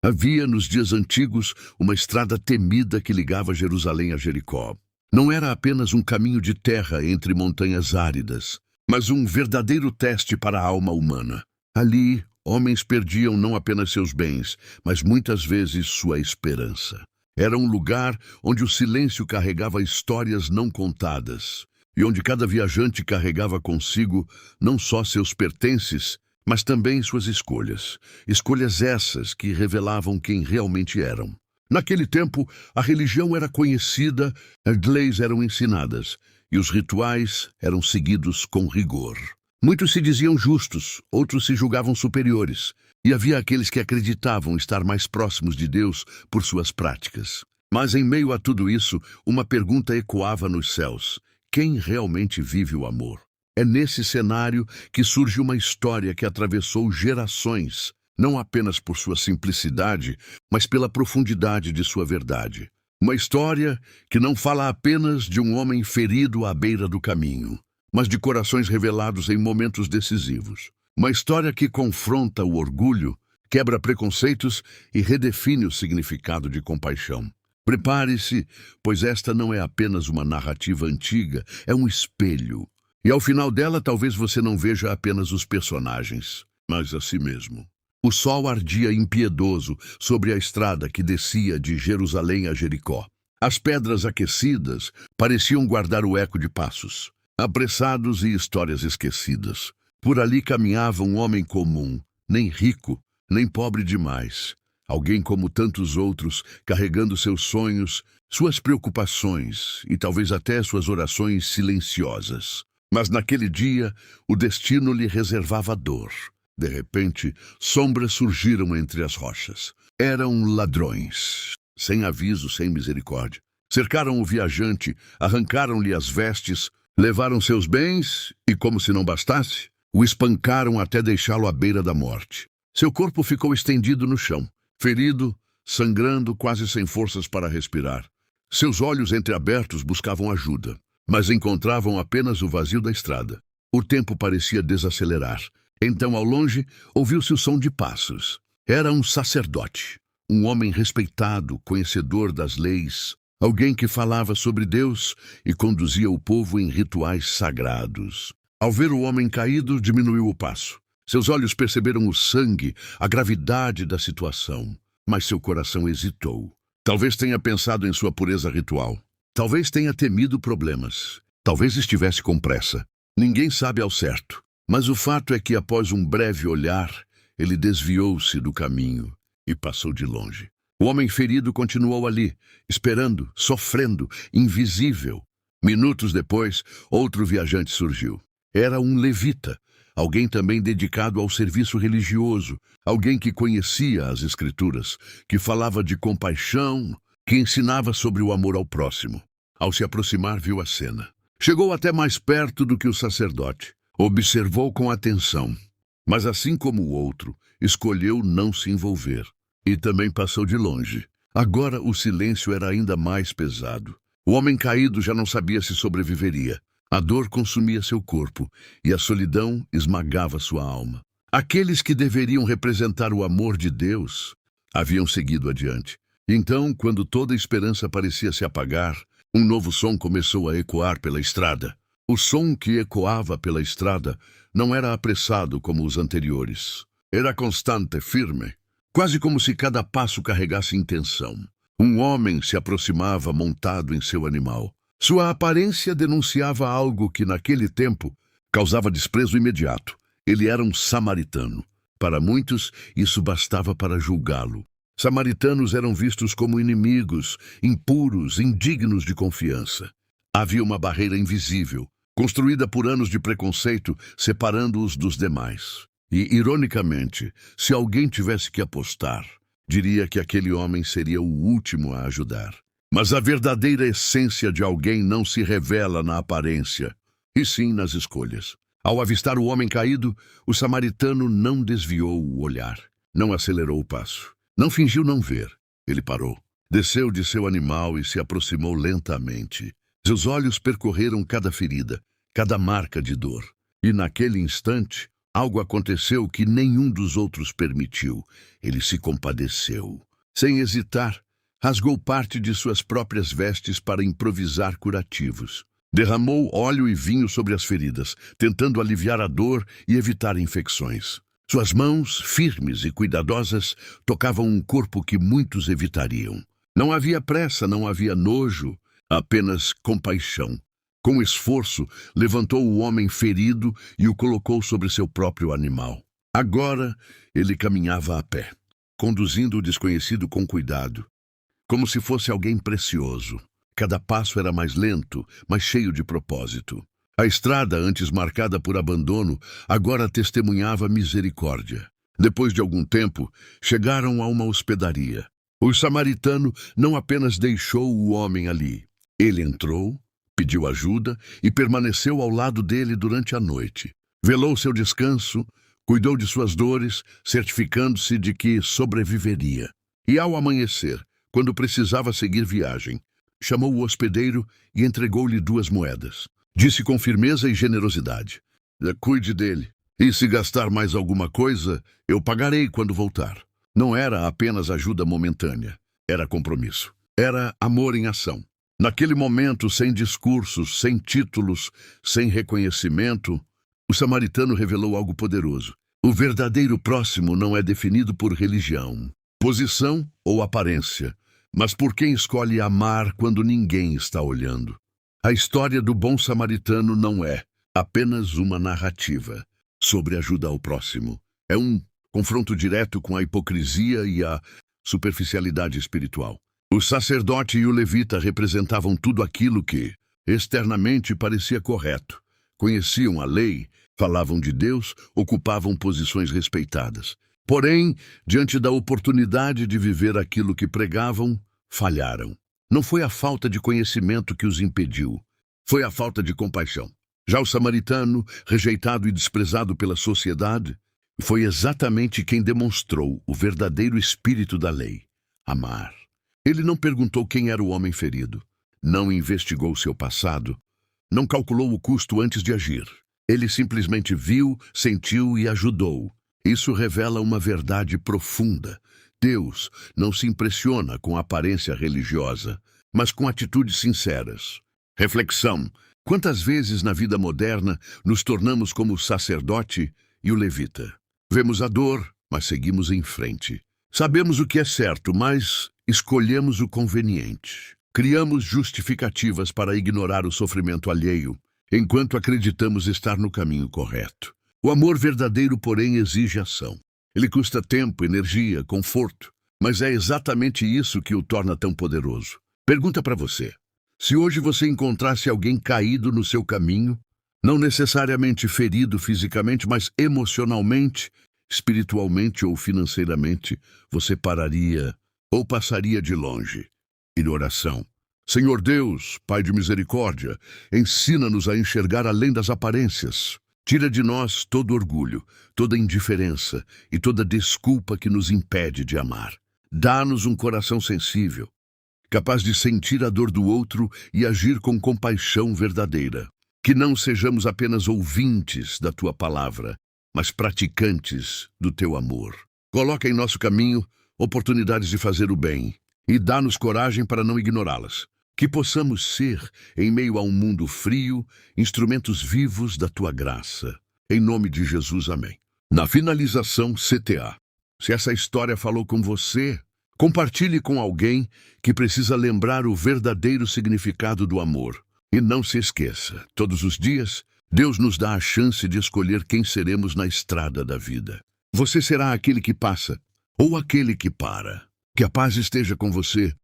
Havia, nos dias antigos, uma estrada temida que ligava Jerusalém a Jericó. Não era apenas um caminho de terra entre montanhas áridas, mas um verdadeiro teste para a alma humana. Ali, homens perdiam não apenas seus bens, mas muitas vezes sua esperança. Era um lugar onde o silêncio carregava histórias não contadas, e onde cada viajante carregava consigo não só seus pertences, mas também suas escolhas. Escolhas essas que revelavam quem realmente eram. Naquele tempo, a religião era conhecida, as leis eram ensinadas, e os rituais eram seguidos com rigor. Muitos se diziam justos, outros se julgavam superiores, e havia aqueles que acreditavam estar mais próximos de Deus por suas práticas. Mas em meio a tudo isso, uma pergunta ecoava nos céus: quem realmente vive o amor? É nesse cenário que surge uma história que atravessou gerações, não apenas por sua simplicidade, mas pela profundidade de sua verdade. Uma história que não fala apenas de um homem ferido à beira do caminho, mas de corações revelados em momentos decisivos. Uma história que confronta o orgulho, quebra preconceitos e redefine o significado de compaixão. Prepare-se, pois esta não é apenas uma narrativa antiga, é um espelho. E ao final dela, talvez você não veja apenas os personagens, mas a si mesmo. O sol ardia impiedoso sobre a estrada que descia de Jerusalém a Jericó. As pedras aquecidas pareciam guardar o eco de passos, apressados e histórias esquecidas. Por ali caminhava um homem comum, nem rico, nem pobre demais. Alguém como tantos outros, carregando seus sonhos, suas preocupações e talvez até suas orações silenciosas. Mas naquele dia, o destino lhe reservava dor. De repente, sombras surgiram entre as rochas. Eram ladrões, sem aviso, sem misericórdia. Cercaram o viajante, arrancaram-lhe as vestes, levaram seus bens e, como se não bastasse, o espancaram até deixá-lo à beira da morte. Seu corpo ficou estendido no chão, ferido, sangrando, quase sem forças para respirar. Seus olhos entreabertos buscavam ajuda, mas encontravam apenas o vazio da estrada. O tempo parecia desacelerar. Então, ao longe, ouviu-se o som de passos. Era um sacerdote, um homem respeitado, conhecedor das leis, alguém que falava sobre Deus e conduzia o povo em rituais sagrados. Ao ver o homem caído, diminuiu o passo. Seus olhos perceberam o sangue, a gravidade da situação, mas seu coração hesitou. Talvez tenha pensado em sua pureza ritual. Talvez tenha temido problemas. Talvez estivesse com pressa. Ninguém sabe ao certo. Mas o fato é que, após um breve olhar, ele desviou-se do caminho e passou de longe. O homem ferido continuou ali, esperando, sofrendo, invisível. Minutos depois, outro viajante surgiu. Era um levita, alguém também dedicado ao serviço religioso, alguém que conhecia as Escrituras, que falava de compaixão, que ensinava sobre o amor ao próximo. Ao se aproximar, viu a cena. Chegou até mais perto do que o sacerdote. Observou com atenção, mas assim como o outro, escolheu não se envolver. E também passou de longe. Agora o silêncio era ainda mais pesado. O homem caído já não sabia se sobreviveria. A dor consumia seu corpo e a solidão esmagava sua alma. Aqueles que deveriam representar o amor de Deus haviam seguido adiante. Então, quando toda a esperança parecia se apagar, um novo som começou a ecoar pela estrada. O som que ecoava pela estrada não era apressado como os anteriores. Era constante, firme, quase como se cada passo carregasse intenção. Um homem se aproximava montado em seu animal. Sua aparência denunciava algo que, naquele tempo, causava desprezo imediato. Ele era um samaritano. Para muitos, isso bastava para julgá-lo. Samaritanos eram vistos como inimigos, impuros, indignos de confiança. Havia uma barreira invisível, construída por anos de preconceito, separando-os dos demais. E, ironicamente, se alguém tivesse que apostar, diria que aquele homem seria o último a ajudar. Mas a verdadeira essência de alguém não se revela na aparência, e sim nas escolhas. Ao avistar o homem caído, o samaritano não desviou o olhar, não acelerou o passo, não fingiu não ver. Ele parou, desceu de seu animal e se aproximou lentamente. Seus olhos percorreram cada ferida, cada marca de dor. E naquele instante, algo aconteceu que nenhum dos outros permitiu. Ele se compadeceu. Sem hesitar, rasgou parte de suas próprias vestes para improvisar curativos. Derramou óleo e vinho sobre as feridas, tentando aliviar a dor e evitar infecções. Suas mãos, firmes e cuidadosas, tocavam um corpo que muitos evitariam. Não havia pressa, não havia nojo, apenas compaixão. Com esforço, levantou o homem ferido e o colocou sobre seu próprio animal. Agora, ele caminhava a pé, conduzindo o desconhecido com cuidado, como se fosse alguém precioso. Cada passo era mais lento, mas cheio de propósito. A estrada, antes marcada por abandono, agora testemunhava misericórdia. Depois de algum tempo, chegaram a uma hospedaria. O samaritano não apenas deixou o homem ali. Ele entrou, pediu ajuda e permaneceu ao lado dele durante a noite. Velou seu descanso, cuidou de suas dores, certificando-se de que sobreviveria. E ao amanhecer, quando precisava seguir viagem, chamou o hospedeiro e entregou-lhe 2 moedas. Disse com firmeza e generosidade: cuide dele, e se gastar mais alguma coisa, eu pagarei quando voltar. Não era apenas ajuda momentânea, era compromisso. Era amor em ação. Naquele momento, sem discursos, sem títulos, sem reconhecimento, o samaritano revelou algo poderoso. O verdadeiro próximo não é definido por religião, posição ou aparência, mas por quem escolhe amar quando ninguém está olhando. A história do bom samaritano não é apenas uma narrativa sobre ajuda ao próximo. É um confronto direto com a hipocrisia e a superficialidade espiritual. O sacerdote e o levita representavam tudo aquilo que, externamente, parecia correto. Conheciam a lei, falavam de Deus, ocupavam posições respeitadas. Porém, diante da oportunidade de viver aquilo que pregavam, falharam. Não foi a falta de conhecimento que os impediu, foi a falta de compaixão. Já o samaritano, rejeitado e desprezado pela sociedade, foi exatamente quem demonstrou o verdadeiro espírito da lei: amar. Ele não perguntou quem era o homem ferido, não investigou seu passado, não calculou o custo antes de agir. Ele simplesmente viu, sentiu e ajudou. Isso revela uma verdade profunda. Deus não se impressiona com a aparência religiosa, mas com atitudes sinceras. Reflexão: quantas vezes na vida moderna nos tornamos como o sacerdote e o levita? Vemos a dor, mas seguimos em frente. Sabemos o que é certo, mas escolhemos o conveniente. Criamos justificativas para ignorar o sofrimento alheio, enquanto acreditamos estar no caminho correto. O amor verdadeiro, porém, exige ação. Ele custa tempo, energia, conforto, mas é exatamente isso que o torna tão poderoso. Pergunta para você: se hoje você encontrasse alguém caído no seu caminho, não necessariamente ferido fisicamente, mas emocionalmente, espiritualmente ou financeiramente, você pararia ou passaria de longe? E oração: Senhor Deus, Pai de misericórdia, ensina-nos a enxergar além das aparências. Tira de nós todo orgulho, toda indiferença e toda desculpa que nos impede de amar. Dá-nos um coração sensível, capaz de sentir a dor do outro e agir com compaixão verdadeira. Que não sejamos apenas ouvintes da Tua palavra, mas praticantes do Teu amor. Coloca em nosso caminho oportunidades de fazer o bem e dá-nos coragem para não ignorá-las. Que possamos ser, em meio a um mundo frio, instrumentos vivos da Tua graça. Em nome de Jesus, amém. Na finalização, CTA. Se essa história falou com você, compartilhe com alguém que precisa lembrar o verdadeiro significado do amor. E não se esqueça, todos os dias, Deus nos dá a chance de escolher quem seremos na estrada da vida. Você será aquele que passa ou aquele que para. Que a paz esteja com você